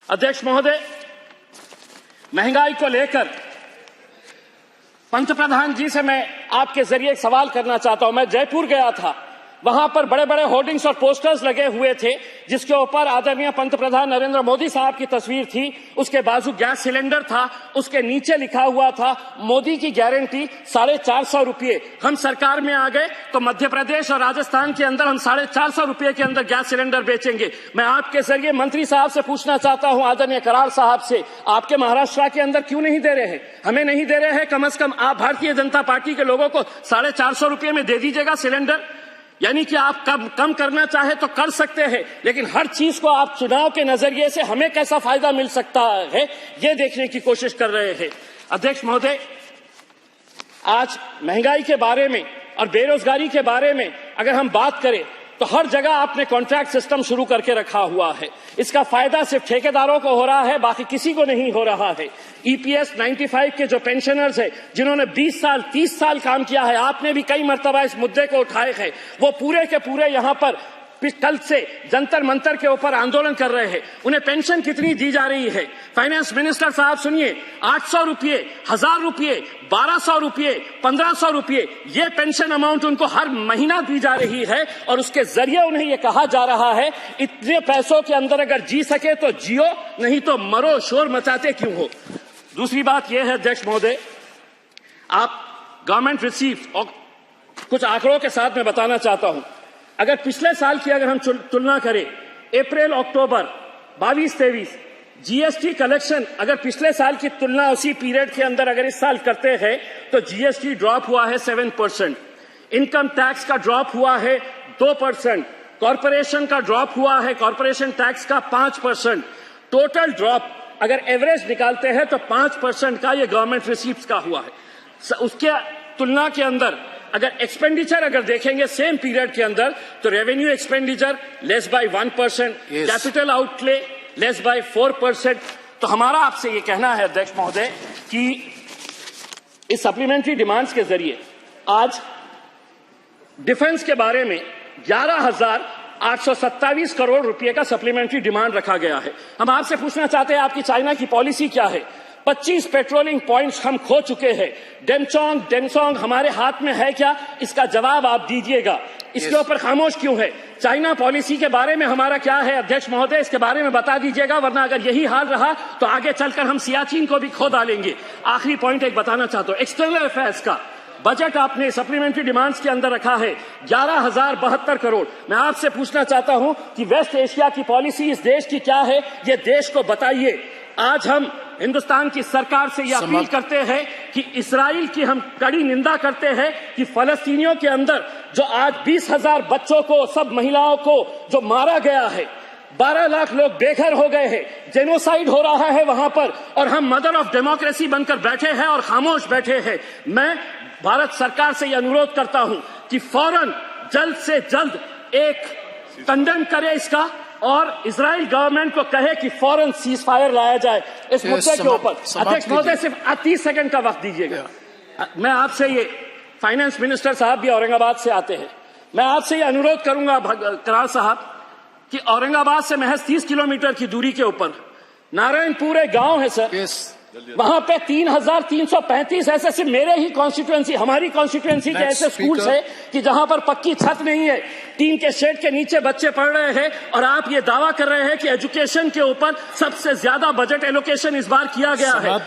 अध्यक्ष महोदय, महंगाई को लेकर पंतप्रधान जी से मैं आपके जरिए एक सवाल करना चाहता हूं। मैं जयपुर गया था, वहां पर बड़े बड़े होर्डिंग्स और पोस्टर्स लगे हुए थे जिसके ऊपर आदरणीय पंतप्रधान नरेंद्र मोदी साहब की तस्वीर थी। उसके बाजू गैस सिलेंडर था, उसके नीचे लिखा हुआ था मोदी की गारंटी 450 रुपये। हम सरकार में आ गए तो मध्य प्रदेश और राजस्थान के अंदर हम 450 रुपये के अंदर गैस सिलेंडर बेचेंगे। मैं आपके जरिए मंत्री साहब से पूछना चाहता हूं, आदरणीय कराड़ साहब से, आपके महाराष्ट्र के अंदर क्यों नहीं दे रहे हैं? हमें नहीं दे रहे हैं, कम से कम आप भारतीय जनता पार्टी के लोगों को 450 रुपये में दे दीजिएगा सिलेंडर। यानी कि आप कम करना चाहे तो कर सकते हैं, लेकिन हर चीज को आप चुनाव के नजरिए से हमें कैसा फायदा मिल सकता है ये देखने की कोशिश कर रहे हैं। अध्यक्ष महोदय, आज महंगाई के बारे में और बेरोजगारी के बारे में अगर हम बात करें तो हर जगह आपने कॉन्ट्रैक्ट सिस्टम शुरू करके रखा हुआ है। इसका फायदा सिर्फ ठेकेदारों को हो रहा है, बाकी किसी को नहीं हो रहा है। ईपीएस 95 के जो पेंशनर्स हैं, जिन्होंने 20 साल 30 साल काम किया है, आपने भी कई मर्तबा इस मुद्दे को उठाए हैं, वो पूरे के पूरे यहां पर कल से जंतर मंतर के ऊपर आंदोलन कर रहे हैं। उन्हें पेंशन कितनी दी जा रही है? फाइनेंस मिनिस्टर साहब सुनिए, 800 रुपये, 1000 रुपये, 1200 रुपये, 1500 रुपये, ये पेंशन अमाउंट उनको हर महीना दी जा रही है और उसके जरिए उन्हें यह कहा जा रहा है इतने पैसों के अंदर अगर जी सके तो जियो, नहीं तो मरो, शोर मचाते क्यों हो। दूसरी बात यह है अध्यक्ष महोदय, आप गवर्नमेंट रिसीव्स और कुछ आंकड़ों के साथ मैं बताना चाहता हूं। अगर पिछले साल की अगर हम तुलना करें, अप्रैल अक्टूबर 22-23 जीएसटी कलेक्शन अगर पिछले साल की तुलना उसी पीरियड के अंदर अगर इस साल करते हैं तो जीएसटी ड्रॉप हुआ है 7%, इनकम टैक्स का ड्रॉप हुआ है 2%, कॉर्पोरेशन का ड्रॉप हुआ है, कॉर्पोरेशन टैक्स का 5%, टोटल ड्रॉप अगर एवरेज निकालते हैं तो 5% का ये गवर्नमेंट रिसीव्स का हुआ है। उसके तुलना के अंदर अगर एक्सपेंडिचर अगर देखेंगे सेम पीरियड के अंदर तो revenue expenditure less bye 1%, capital outlay less bye 4%। तो हमारा आपसे ये कहना है अध्यक्ष महोदय कि इस सप्लीमेंट्री डिमांड्स के जरिए आज डिफेंस के बारे में 11,827 करोड़ रुपए का सप्लीमेंट्री डिमांड रखा गया है। हम आपसे पूछना चाहते हैं आपकी चाइना की पॉलिसी क्या है? 25 पेट्रोलिंग पॉइंट्स हम खो चुके हैं। डेमसोंग हमारे हाथ में है क्या? इसका जवाब आप दीजिएगा। इसके ऊपर खामोश क्यों है? चाइना पॉलिसी के बारे में हमारा क्या है अध्यक्ष महोदय, इसके बारे में बता दीजिएगा, वरना अगर यही हाल रहा तो आगे चलकर हम सियाचिन को भी खो डालेंगे। आखिरी पॉइंट एक बताना चाहता हूं, एक्सटर्नल अफेयर्स का बजट आपने सप्लीमेंट्री डिमांड्स के अंदर रखा है 11,072 करोड़। मैं आपसे पूछना चाहता हूं कि वेस्ट एशिया की पॉलिसी इस देश की क्या है, ये देश को बताइए। आज हम हिंदुस्तान की सरकार से यह अपील करते हैं कि इस्राइल की हम कड़ी निंदा करते हैं कि फलस्तीनियों के अंदर जो आज 20,000 बच्चों को, सब महिलाओं को जो मारा गया है, 12 लाख लोग बेघर हो गए हैं, जेनोसाइड हो रहा है वहां पर, और हम मदर ऑफ डेमोक्रेसी बनकर बैठे हैं और खामोश बैठे हैं। मैं भारत सरकार से यह अनुरोध करता हूं कि फौरन जल्द से जल्द एक कंडेम करे इसका और इजराइल गवर्नमेंट को कहे कि फौरन सीज फायर लाया जाए इस मुद्दे के ऊपर। अध्यक्ष महोदय, सिर्फ 30 सेकंड का वक्त दीजिएगा। मैं आपसे ये, फाइनेंस मिनिस्टर साहब भी औरंगाबाद से आते हैं, मैं आपसे ये अनुरोध करूंगा कराड़ साहब कि औरंगाबाद से महज 30 किलोमीटर की दूरी के ऊपर नारायणपुर एक गांव है सर, वहां पे 3,335 ऐसे सिर्फ मेरे ही कॉन्स्टिट्यूएंसी, हमारी कॉन्स्टिट्यूएंसी के ऐसे स्कूल्स है कि जहां पर पक्की छत नहीं है, टीन के शेड के नीचे बच्चे पढ़ रहे हैं, और आप ये दावा कर रहे हैं कि एजुकेशन के ऊपर सबसे ज्यादा बजट एलोकेशन इस बार किया गया है।